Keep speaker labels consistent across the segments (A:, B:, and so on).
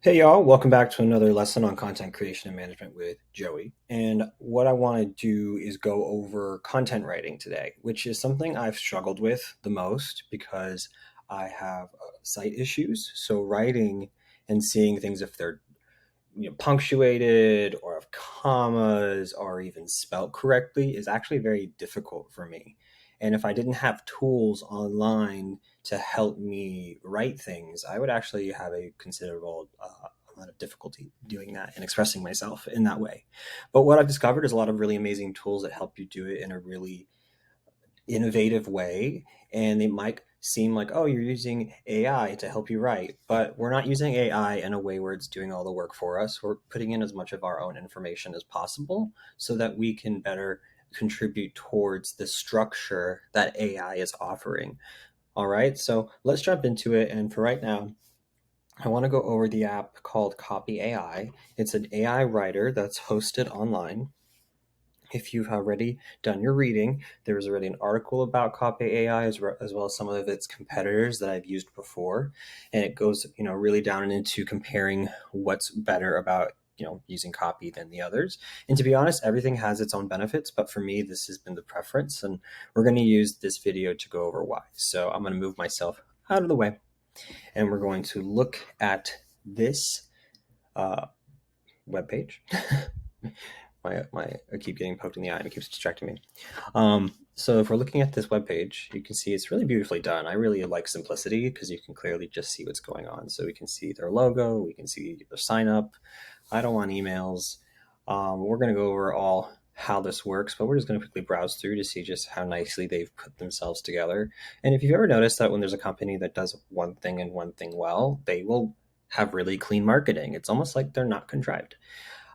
A: Hey y'all, welcome back to another lesson on content creation and management with Joey. And what I want to do is go over content writing today, which is something I've struggled with the most because I have site issues. So writing and seeing things if they're punctuated or if commas are even spelt correctly is actually very difficult for me. And if I didn't have tools online to help me write things, I would actually have a considerable amount of difficulty doing that and expressing myself in that way. But what I've discovered is a lot of really amazing tools that help you do it in a really innovative way, and it might seem like, oh, you're using AI to help you write, but we're not using AI in a way where it's doing all the work for us. We're putting in as much of our own information as possible so that we can better contribute towards the structure that AI is offering. All right, so let's jump into it. And for right now, I want to go over the app called Copy.ai. It's an AI writer that's hosted online. If you've already done your reading, there's already an article about Copy AI as well as some of its competitors that I've used before. And it goes, really down into comparing what's better about, using Copy than the others. And to be honest, everything has its own benefits, but for me, this has been the preference. And we're going to use this video to go over why. So I'm going to move myself out of the way and we're going to look at this uh, webpage. I keep getting poked in the eye and it keeps distracting me. So if we're looking at this web page, you can see it's really beautifully done. I really like simplicity because you can clearly just see what's going on. So we can see their logo, we can see their sign up. I don't want emails. We're going to go over all how this works, but we're just going to quickly browse through to see just how nicely they've put themselves together. And if you've ever noticed that when there's a company that does one thing and one thing well, they will have really clean marketing. It's almost like they're not contrived.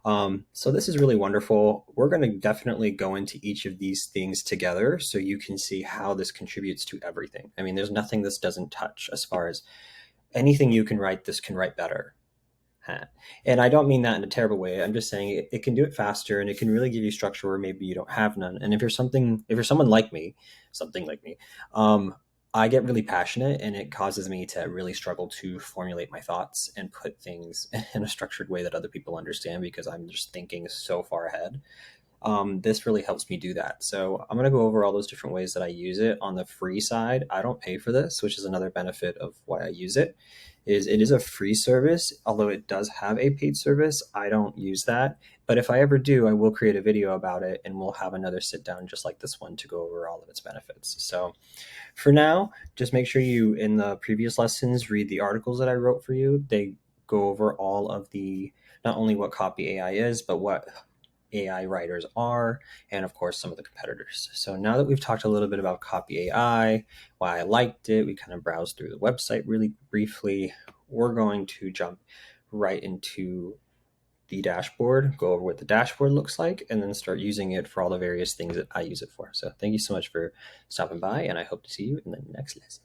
A: So this is really wonderful. We're going to definitely go into each of these things together so you can see how this contributes to everything. I mean, there's nothing this doesn't touch as far as anything you can write, this can write better. And I don't mean that in a terrible way. I'm just saying it can do it faster and it can really give you structure where maybe you don't have none. And if you're someone like me, something like me, I get really passionate and it causes me to really struggle to formulate my thoughts and put things in a structured way that other people understand because I'm just thinking so far ahead. This really helps me do that. So I'm going to go over all those different ways that I use it. On the free side, I don't pay for this, which is another benefit of why I use it. Is it is a free service, although it does have a paid service. I don't use that, but if I ever do, I will create a video about it, and we'll have another sit down just like this one to go over all of its benefits. So for now, just make sure you in the previous lessons read the articles that I wrote for you. They go over all of the not only what Copy AI is, but what AI writers are, and of course, some of the competitors. So now that we've talked a little bit about Copy AI, why I liked it, we kind of browsed through the website really briefly. We're going to jump right into the dashboard, go over what the dashboard looks like, and then start using it for all the various things that I use it for. So thank you so much for stopping by, and I hope to see you in the next lesson.